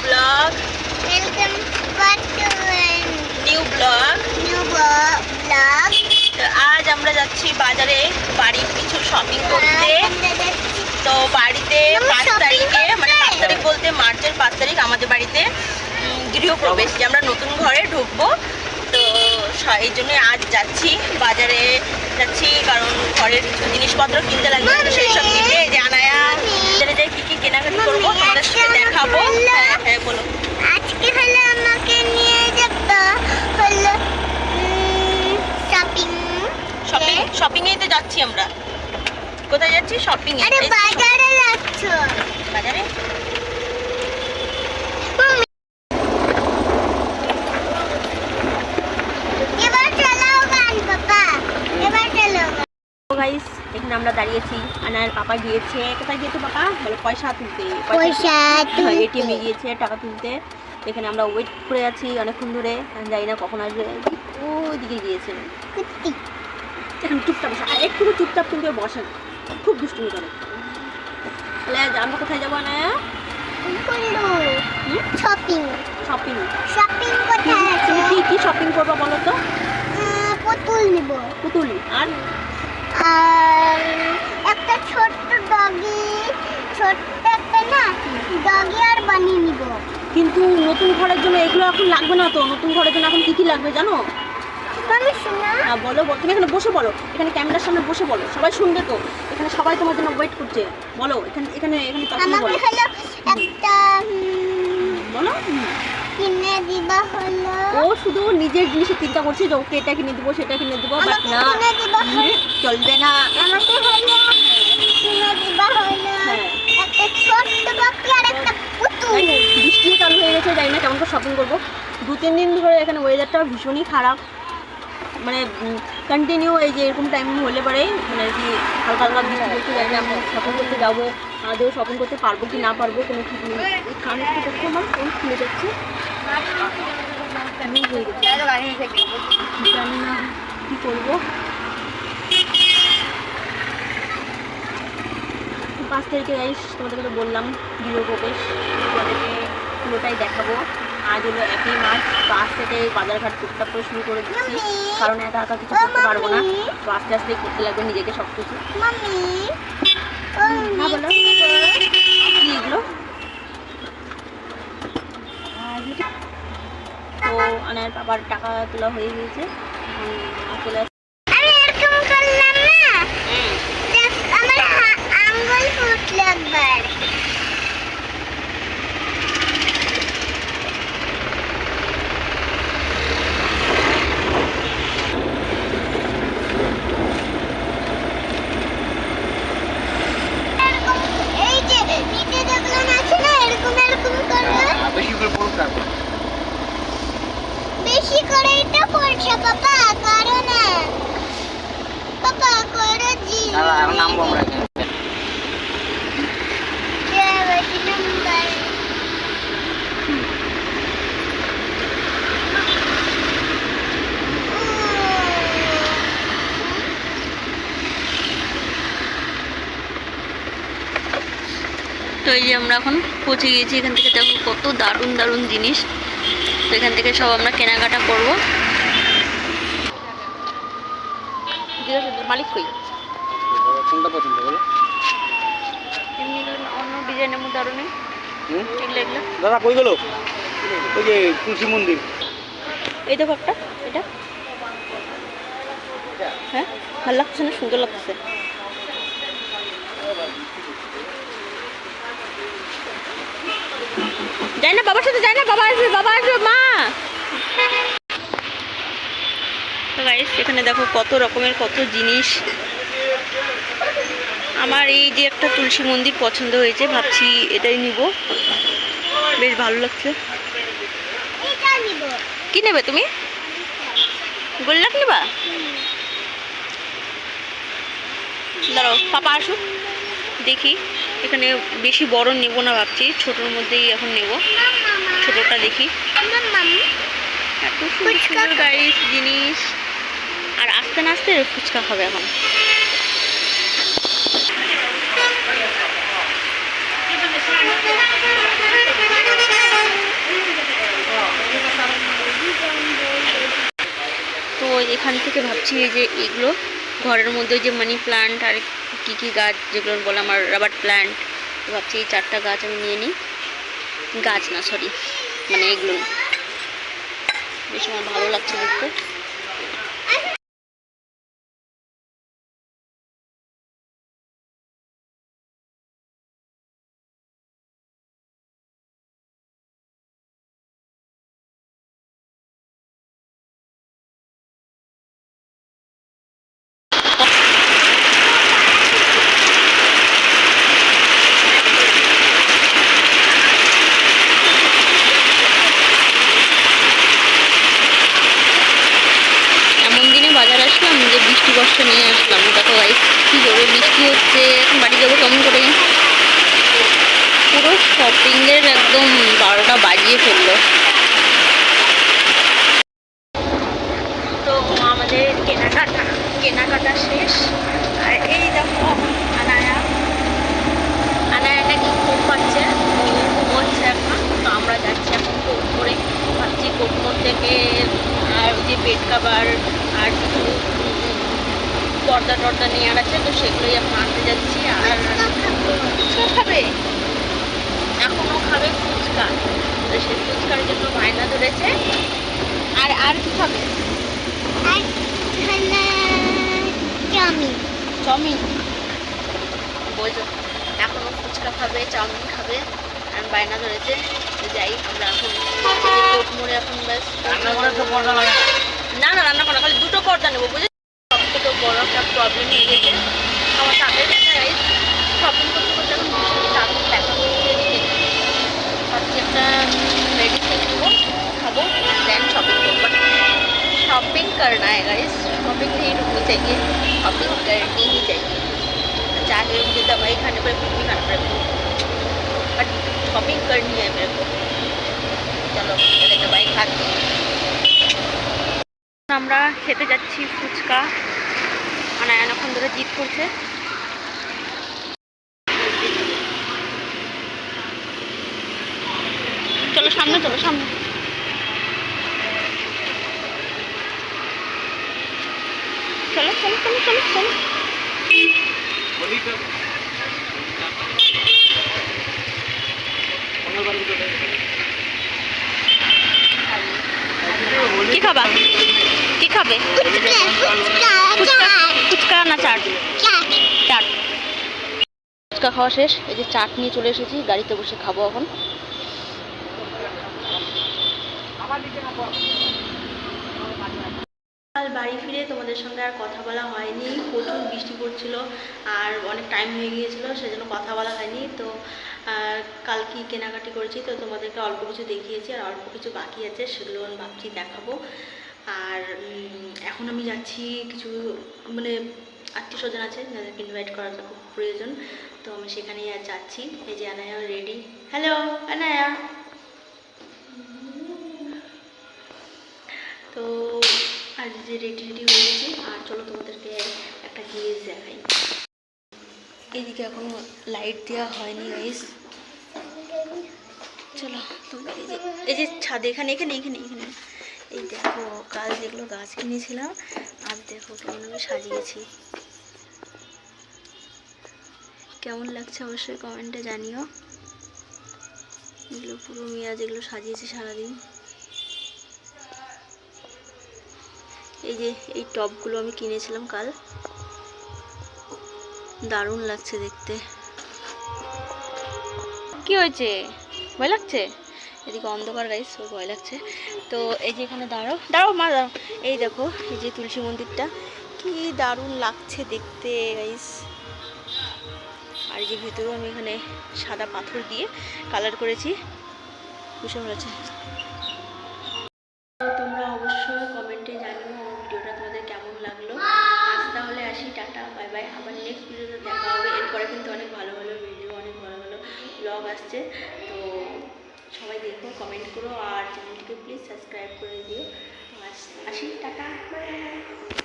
Blog. তো আজ আমরা যাচ্ছি বাজারে বাড়ির কিছু শপিং করতে। তো বাড়িতে 5 তারিখে, মানে 5 তারিখ বলতে মার্চের 5 তারিখ আমাদের বাড়িতে গৃহপ্রবেশ, যে আমরা নতুন ঘরে ঢুকবো। তো এই জন্য আজ যাচ্ছি বাজারে, কারণ ঘরের কিছু জিনিসপত্র কিনতে লাগবে, সেই সব কিনতে। যে আনায়া বাজারে যাই কি কি কেনাকাটি করবো তোমাদের সাথে দেখাবো। হ্যাঁ বলো। আজকে হলো আমাকে নিয়ে যাবে হলো শপিং এই তো যাচ্ছি আমরা। কোথায় যাচ্ছি? শপিং এ। আরে বাজারে যাচ্ছ? বাজারে এবার চালাও গান পাপা, এবার চালাও। গাইস, এখানে আমরা দাঁড়িয়েছি। আনার পাপা গিয়েছে, কোথায় গিয়েছে পাপা? বলো পয়সা তুলতে। এটিএম এ গিয়েছে টাকা তুলতে। এখানে আমরা ওয়েট করে আছি অনেকক্ষণ ধরে, জানি না কখন আসবে। ওইদিকে গিয়েছে। এখন চুপচাপ বসে, একটু চুপচাপ কিন্তু বসে না, খুব দুষ্টুমি করে। তাহলে আমরা কোথায় যাবো না? শপিং কোথায় আছে? কি শপিং করবো বলো তো? পুতুল নিব। পুতুল আর একটা ছোট্ট একটা না ডগি আর বানিয়ে নিব। কিন্তু নতুন ঘরের জন্য এগুলো এখন লাগবে না তো। নতুন ঘরের জন্য এখন কি লাগবে জানো? হ্যাঁ বলো, তুমি এখানে বসে বলো, এখানে ক্যামেরার সামনে বসে বলো, সবাই শুনবে তো। এখানে সবাই তোমার জন্য ওয়েট করছে। বলো এখানে আমাকে হলো একটা বলো কিনে দিবা হলো। ও শুধু নিজের জিনিসের চিন্তা করছে যে ওকে এটা কিনে দেবো সেটা কিনে দেবো, বাট না, চলবে না। আমাকে হলো কিনে দিবা হলো একটা ছোট্ট বাকি আর একটা পুতুল। বৃষ্টিও চালু হয়ে গেছে, জানি না কেমন করে শপিং করবো। 2-3 দিন ধরে এখানে ওয়েদারটা ভীষণই খারাপ, মানে কন্টিনিউ এই যে এরকম টাইম হলে পরে মানে আর কি হালকা হালকা বৃষ্টি করতে, জানি না আমরা শপিং করতে যাবো, আদৌ শপিং করতে পারবো কি না পারবো কোনো ঠিক নেই। এই কানেরটা দেখতে আমার ফোন খুলে যাচ্ছে, জানি না কী করবো। 5 তারিখে গাইস তোমাদেরকে তো বললাম গৃহপ্রবেশ, তোমাদেরকে পুরোটাই দেখাবো। আজ হলো 1 মার্চ। তো আজ থেকে বাজারঘাট টুকটাক করে শুরু করে দিচ্ছি, কারণ একা একা কিছু করতে পারবো না। তো আস্তে আস্তে করতে লাগবে নিজেকে সব কিছু। হ্যাঁ বলো কি এগুলো? তো আনার বাবার টাকা তোলা হয়ে গিয়েছে, চলে আসছে। আমি এরকম করলাম না, আমার আঙ্গুল ফুটলো একবার। এই যে নিচে যেগুলো আছে না, এরকম করলে বেশি করে এটা পড়ছে পাপা, করো না পাপা, করো জি। এখন নামবো আমরা এখানে। তো এই যে আমরা এখন পৌঁছে গিয়েছি। এখান থেকে দেখো কত দারুণ দারুণ জিনিস। তো এখান থেকে সব আমরা কেনাকাটা করবো। মালিক কই? কোনটা পছন্দ বলো? এমনি অন্য ডিজাইনের মধ্যে আরো নেই এগুলো। দাদা কই গেল? ওই যে তুলসী মন্দির। এই দেখো একটা, এটা হ্যাঁ ভালো লাগছে না? সুন্দর লাগছে। যাই না বাবার সাথে, যাই না, বাবা আসবে মা। তো গাইস এখানে দেখো কত রকমের কত জিনিস। আমার এই যে একটা তুলসী মন্দির পছন্দ হয়েছে, ভাবছি এটাই নিব, বেশ ভালো লাগছে। কি নেবে তুমি? গোল্লাপ নেবা? দাঁড়াও পাপা আসুক দেখি। এখানে বেশি বড় নেব না, ভাবছি ছোটোর মধ্যেই এখন নেব, ছোটোটা দেখি। এত সুন্দর গাইস জিনিস, আর আস্তে আস্তে ফুচকা খাবে এখন। এখান থেকে ভাবছি এই যে এগুলো ঘরের মধ্যে যে মানি প্ল্যান্ট আর কি কি গাছ যেগুলো বলে আমার রাবার প্ল্যান্ট, ভাবছি এই 4টা গাছ আমি নিয়ে নিই। গাছ না সরি, মানে এগুলো বেশ আমার ভালো লাগছে দেখতে। বাজার আসলাম যে বৃষ্টি বর্ষা নিয়ে আসলাম। দেখো গাইস কি জোরে বৃষ্টি হচ্ছে, এখন বাড়ি যাবো কেমন করে। পুরো শপিং এর একদম 12টা বাজিয়ে ফেললো। তো আমাদের কেনাকাটা শেষ। আর এই দেখো আনায়া নাকি ঘুম পাচ্ছে, ঘুমোচ্ছে এখন। তো আমরা যাচ্ছি এখন কোটমোড়ে। ভাবছি কোটমোড় থেকে আর যে বেড কাভার আর কিছু পর্দা নিয়ে আছে, তো সেগুলোই এখন আনতে যাচ্ছি। আর ফুচকা খাবে, এখনও খাবে ফুচকা। তো সেই ফুচকার জন্য বায়না ধরেছে। আর কি খাবে? চাউমিন বলছো, এখনও ফুচকা খাবে, চাউমিন খাবে, আর বায়না ধরেছে। তো যাই আমরা এখন কোটমোড়ে এখন ব্যাস। না রান্না করা, খালি 2টো পর্দা নেবো বুঝে। সবথেকে বড় একটা প্রবলেম হয়ে গেছে আমার তাদের ব্যথায়। শপিং করতে এখন তাদের ব্যথা হচ্ছে। ভাবছি একটা মেডিসিন নেবো, খাবো, দেন শপিং করবো। शॉपिंग करना है गाइस, शॉपिंग नहीं रुकनी चाहिए, शॉपिंग करनी ही चाहिए। चाहे मुझे दवाई खाने पर कुछ भी खाना पड़े, बट शॉपिंग करनी है मेरे को। चलो पहले दवाई खाती हूँ। আমরা খেতে যাচ্ছি ফুচকা। আনায়ান এখন ধরে জিদ করছে। চলো সামনে, চলো সামনে। চলো চলো চলো চলো চলো। কি খাবা? কি খাবে? ফুচকা না চাট? চাট। ফুচকা খাওয়া শেষ, এই যে চাট নিয়ে চলে এসেছি, গাড়িতে বসে খাবো এখন। কাল বাড়ি ফিরে তোমাদের সঙ্গে আর কথা বলা হয়নি, প্রচুর বৃষ্টি পড়ছিল আর অনেক টাইম হয়ে গিয়েছিলো, সেজন্য কথা বলা হয়নি। তো কাল কি কেনাকাটি করেছি তো তোমাদেরকে অল্প কিছু দেখিয়েছি, আর অল্প কিছু বাকি আছে, সেগুলো আমি ভাবছি দেখাবো। আর এখন আমি যাচ্ছি, কিছু মানে আত্মীয় স্বজন আছে যাদেরকে ইনভাইট করাটা খুব প্রয়োজন, তো আমি সেখানেই আর যাচ্ছি। এই যে আনায়া রেডি। হ্যালো আনায়া। তো আর যে রেডি হয়ে গেছি, আর চলো তোমাদেরকে একটা জিনিস দেখাই। এইদিকে এখনো লাইট দেওয়া হয়নি গাইস। চলো তোমরা এই যে ছাদে এখানে এই দেখো কাল যেগুলো গাছ কিনেছিলাম, আর দেখো কেমন আমি সাজিয়েছি। কেমন লাগছে অবশ্যই কমেন্টে জানিও। এগুলো পুরো মিয়া যেগুলো সাজিয়েছি সারাদিন। এই যে এই টবগুলো আমি কিনেছিলাম কাল, দারুণ লাগছে দেখতে। কি হয়েছে, ভয় লাগছে? এদিকে অন্ধকার গাইস, ওর ভয় লাগছে। তো এই যে এখানে দাঁড়াও মা দাঁড়াও। এই দেখো এই যে তুলসী মন্দিরটা কি দারুণ লাগছে দেখতে গাইস। আর এই যে ভেতরেও আমি এখানে সাদা পাথর দিয়ে কালার করেছি, ভীষণ হয়েছে। তোমরা অবশ্যই কমেন্টে জানিও ভিডিওটা তোমাদের কেমন লাগলো। আজ তাহলে আসি, টাটা বাই বাই। আবার নেক্সট ভিডিওতে দেখা হবে। এরপরে কিন্তু অনেক ভালো ভালো ভিডিও, অনেক ভালো ভালো ব্লগ আসছে, তো সবাই দেখো, কমেন্ট করো, আর চ্যানেলটিকে প্লিজ সাবস্ক্রাইব করে দিও। আসি, টাটা বাই বাই।